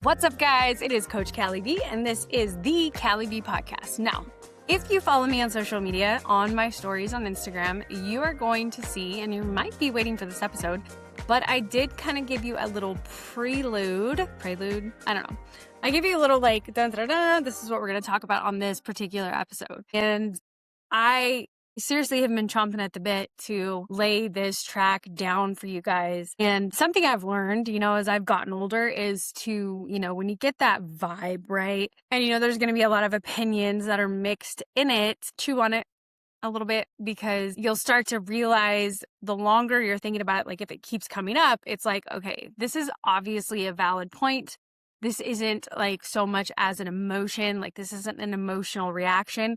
What's up, guys? It is Coach Kally V, and this is the Kally V podcast. Now, if you follow me on social media, on my stories on Instagram, you are going to see, and you might be waiting for this episode, but I did kind of give you a little prelude, I don't know. I give you a little like, dun, dun, dun, this is what we're going to talk about on this particular episode. And I seriously have been chomping at the bit to lay this track down for you guys. And something I've learned, as I've gotten older is to, when you get that vibe, right? And, there's going to be a lot of opinions that are mixed in it, chew on it a little bit, because you'll start to realize the longer you're thinking about it, like if it keeps coming up, it's like, okay, this is obviously a valid point. This isn't like so much as an emotion, like this isn't an emotional reaction.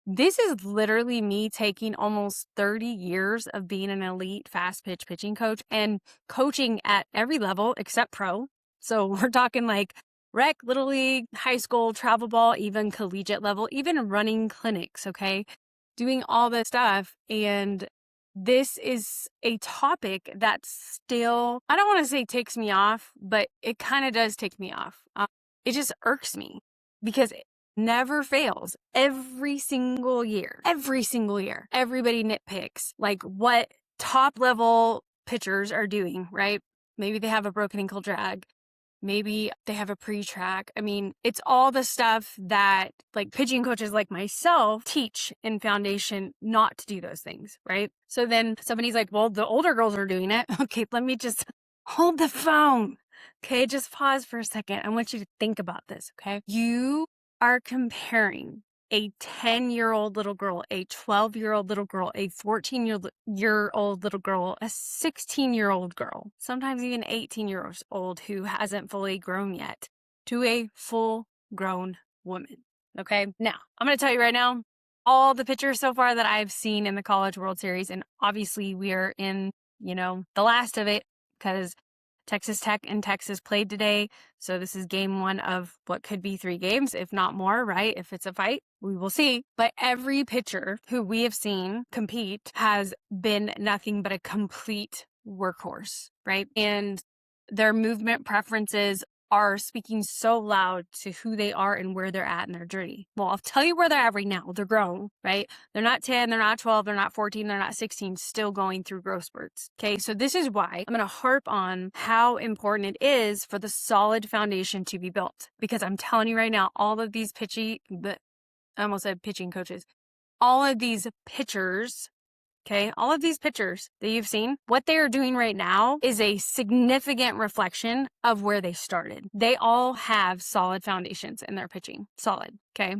This is literally me taking almost 30 years of being an elite fast pitch pitching coach and coaching at every level except pro. So we're talking like rec, little league, high school, travel ball, even collegiate level, even running clinics, okay? Doing all this stuff. And this is a topic that still, I don't want to say takes me off, but it kind of does take me off. It just irks me because never fails. Every single year, everybody nitpicks like what top level pitchers are doing, right? Maybe they have a broken ankle drag. Maybe they have a pre-track. I mean, it's all the stuff that like pitching coaches like myself teach in foundation not to do those things, right? So then somebody's like, well, the older girls are doing it. Okay, let me just hold the phone. Okay, just pause for a second. I want you to think about this, okay? You are comparing a 10-year-old little girl, a 12-year-old little girl, a 14-year-old little girl, a 16-year-old girl, sometimes even 18-year-old who hasn't fully grown yet, to a full-grown woman, okay? Now, I'm going to tell you right now, all the pitchers so far that I've seen in the College World Series, and obviously we are in, the last of it because Texas Tech and Texas played today. So this is game one of what could be 3 games, if not more, right? If it's a fight, we will see. But every pitcher who we have seen compete has been nothing but a complete workhorse, right? And their movement preferences are speaking so loud to who they are and where they're at in their journey. Well, I'll tell you where they're at right now. They're grown, right? They're not 10, they're not 12, they're not 14, they're not 16, still going through growth spurts. Okay, so this is why I'm going to harp on how important it is for the solid foundation to be built. Because I'm telling you right now, all of these pitching coaches, all of these pitchers, okay, all of these pitchers that you've seen, what they are doing right now is a significant reflection of where they started. They all have solid foundations in their pitching. Solid, okay?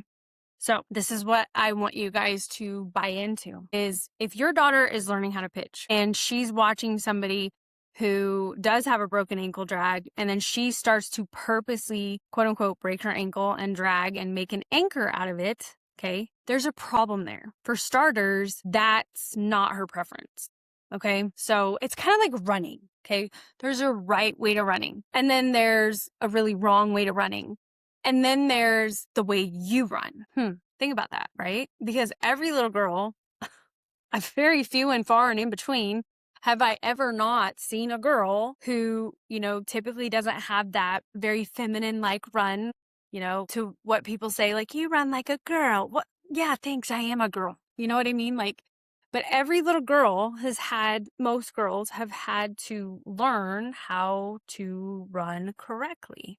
So this is what I want you guys to buy into, is if your daughter is learning how to pitch and she's watching somebody who does have a broken ankle drag, and then she starts to purposely, quote unquote, break her ankle and drag and make an anchor out of it, okay, there's a problem there. For starters, that's not her preference. Okay, so it's kind of like running. Okay, there's a right way to running, and then there's a really wrong way to running, and then there's the way you run. Think about that, right? Because every little girl, a very few and far and in between, have I ever not seen a girl who, typically doesn't have that very feminine like run, to what people say, like, you run like a girl. What? Yeah, thanks. I am a girl. You know what I mean? Like, but every little girl most girls have had to learn how to run correctly.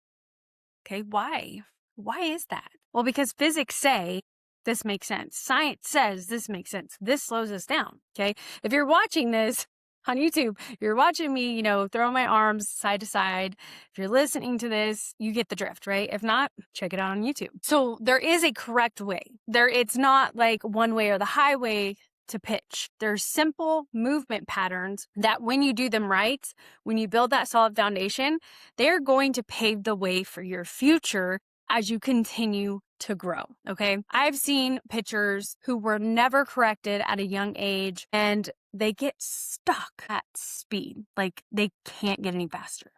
Okay. Why? Why is that? Well, because physics say this makes sense. Science says this makes sense. This slows us down. Okay. If you're watching this on YouTube, you're watching me, throw my arms side to side. If you're listening to this, you get the drift, right? If not, check it out on YouTube. So there is a correct way. It's not like one way or the highway to pitch. There's simple movement patterns that when you do them right, when you build that solid foundation, they're going to pave the way for your future as you continue to grow. Okay. I've seen pitchers who were never corrected at a young age and they get stuck at speed. Like they can't get any faster.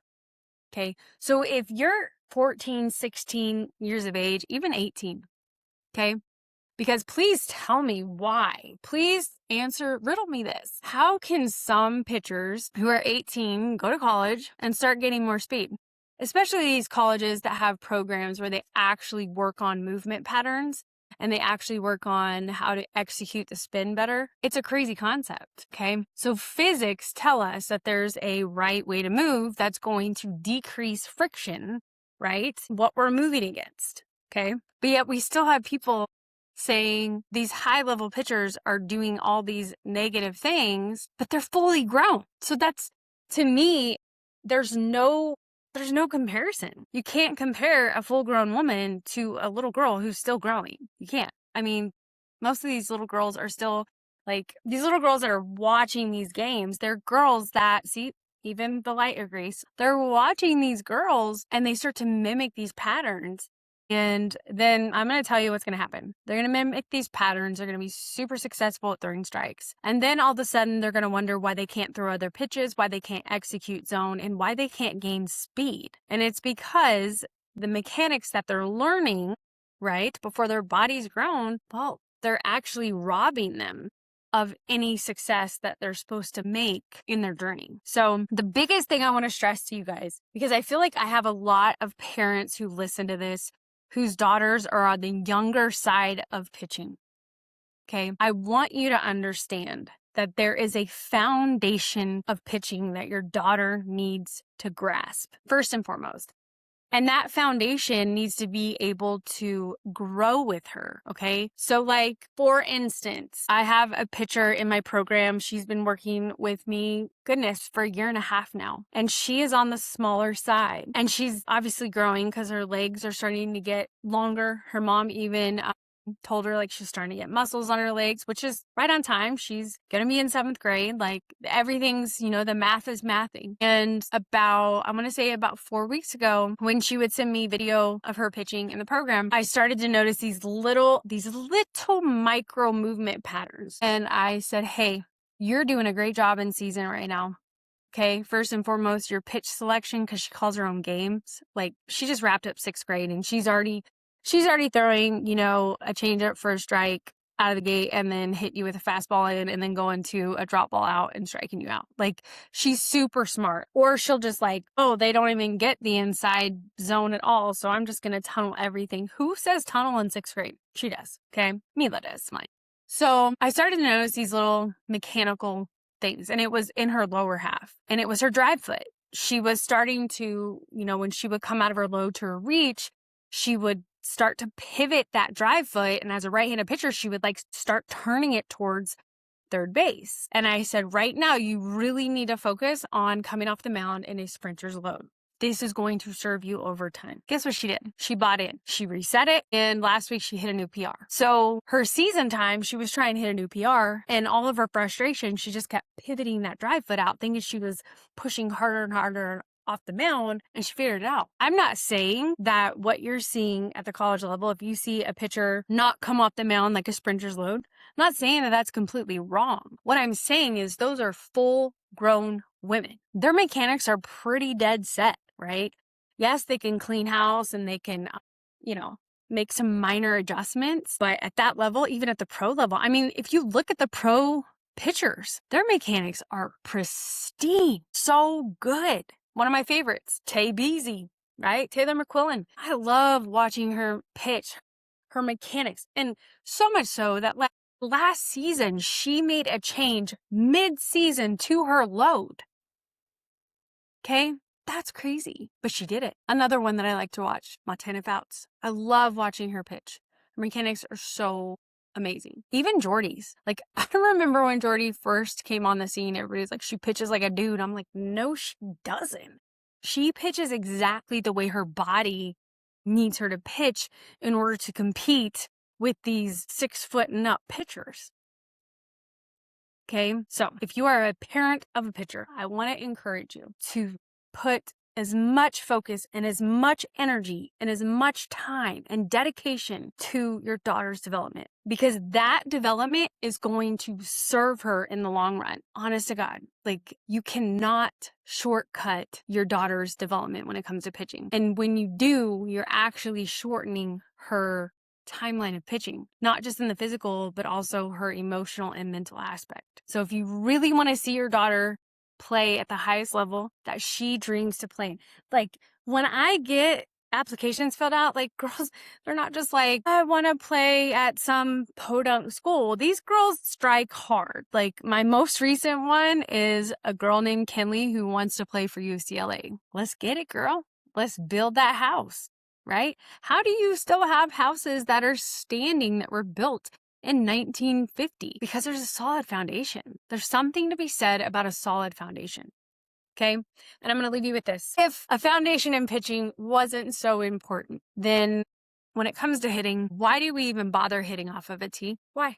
Okay. So if you're 14, 16 years of age, even 18, okay, because please tell me why. Please riddle me this. How can some pitchers who are 18 go to college and start getting more speed? especially these colleges that have programs where they actually work on movement patterns and they actually work on how to execute the spin better. It's a crazy concept, okay? So physics tell us that there's a right way to move that's going to decrease friction, right? What we're moving against, okay? But yet we still have people saying these high-level pitchers are doing all these negative things, but they're fully grown. So that's, to me, there's no comparison. You can't compare a full-grown woman to a little girl who's still growing. You can't. I mean, most of these little girls are still, like, these little girls that are watching these games, they're girls that, see, even the light agrees, they're watching these girls and they start to mimic these patterns. And then I'm going to tell you what's going to happen. They're going to mimic these patterns. They're going to be super successful at throwing strikes. And then all of a sudden, they're going to wonder why they can't throw other pitches, why they can't execute zone, and why they can't gain speed. And it's because the mechanics that they're learning, right, before their body's grown, well, they're actually robbing them of any success that they're supposed to make in their journey. So the biggest thing I want to stress to you guys, because I feel like I have a lot of parents who listen to this whose daughters are on the younger side of pitching. Okay. I want you to understand that there is a foundation of pitching that your daughter needs to grasp, first and foremost. And that foundation needs to be able to grow with her, okay? So like, for instance, I have a pitcher in my program. She's been working with me, goodness, for a year and a half now. And she is on the smaller side. And she's obviously growing because her legs are starting to get longer. Her mom even told her like she's starting to get muscles on her legs, which is right on time. She's going to be in 7th grade. Like everything's, the math is mathing. And I'm going to say about 4 weeks ago, when she would send me video of her pitching in the program, I started to notice these little micro movement patterns. And I said, hey, you're doing a great job in season right now. Okay, first and foremost, your pitch selection, because she calls her own games. Like she just wrapped up 6th grade and she's already throwing, a changeup for a strike out of the gate and then hit you with a fastball in and then going to a drop ball out and striking you out. Like she's super smart. Or she'll just like, oh, they don't even get the inside zone at all. So I'm just going to tunnel everything. Who says tunnel in 6th grade? She does. Okay. Mila does. Mine. So I started to notice these little mechanical things, and it was in her lower half, and it was her drive foot. She was starting to, when she would come out of her low to her reach, she would start to pivot that drive foot. And as a right-handed pitcher, she would like start turning it towards third base. And I said, right now, you really need to focus on coming off the mound in a sprinter's load. This is going to serve you over time. Guess what she did? She bought in. She reset it. And last week she hit a new PR. So her season time, she was trying to hit a new PR. And all of her frustration, she just kept pivoting that drive foot out, thinking she was pushing harder and harder off the mound, and she figured it out. I'm not saying that what you're seeing at the college level, if you see a pitcher not come off the mound like a sprinter's load, I'm not saying that that's completely wrong. What I'm saying is those are full-grown women. Their mechanics are pretty dead set, right? Yes, they can clean house and they can, make some minor adjustments, but at that level, even at the pro level, I mean, if you look at the pro pitchers, their mechanics are pristine, so good. One of my favorites, Tay Beasy, right? Taylor McQuillan. I love watching her pitch, her mechanics. And so much so that last season, she made a change mid-season to her load. Okay? That's crazy. But she did it. Another one that I like to watch, Montana Fouts. I love watching her pitch. Her mechanics are so amazing. Even Jordy's. Like, I remember when Jordy first came on the scene, everybody's like, she pitches like a dude. I'm like, no, she doesn't. She pitches exactly the way her body needs her to pitch in order to compete with these 6 foot and up pitchers. Okay. So if you are a parent of a pitcher, I want to encourage you to put as much focus and as much energy and as much time and dedication to your daughter's development, because that development is going to serve her in the long run. Honest to God, like you cannot shortcut your daughter's development when it comes to pitching. And when you do, you're actually shortening her timeline of pitching, not just in the physical, but also her emotional and mental aspect. So if you really want to see your daughter play at the highest level that she dreams to play in. Like, when I get applications filled out, like, girls, they're not just like, I want to play at some podunk school. These girls strike hard. Like, my most recent one is a girl named Kenley who wants to play for UCLA. Let's get it, girl. Let's build that house, right? How do you still have houses that are standing that were built in 1950? Because there's a solid foundation. There's something to be said about a solid foundation. Okay. And I'm going to leave you with this. If a foundation in pitching wasn't so important, then when it comes to hitting, why do we even bother hitting off of a tee? Why?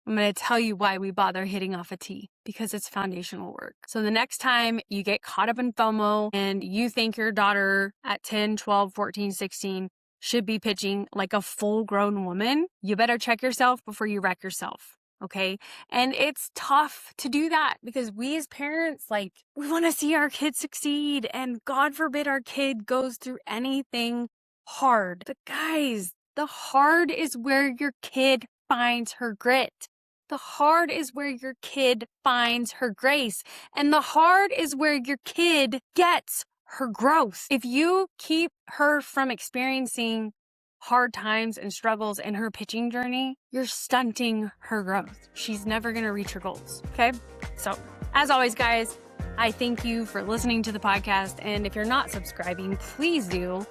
I'm going to tell you why we bother hitting off a tee, because it's foundational work. So the next time you get caught up in FOMO and you think your daughter at 10, 12, 14, 16 should be pitching like a full-grown woman, you better check yourself before you wreck yourself. Okay. And it's tough to do that because we as parents, like, we want to see our kids succeed, and God forbid our kid goes through anything hard. But guys, the hard is where your kid finds her grit. The hard is where your kid finds her grace. And the hard is where your kid gets her growth. If you keep her from experiencing hard times and struggles in her pitching journey, you're stunting her growth. She's never going to reach her goals. Okay. So as always, guys, I thank you for listening to the podcast. And if you're not subscribing, please do.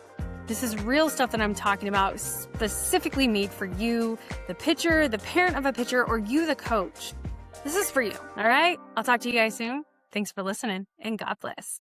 This is real stuff that I'm talking about, specifically made for you, the pitcher, the parent of a pitcher, or you, the coach. This is for you. All right. I'll talk to you guys soon. Thanks for listening, and God bless.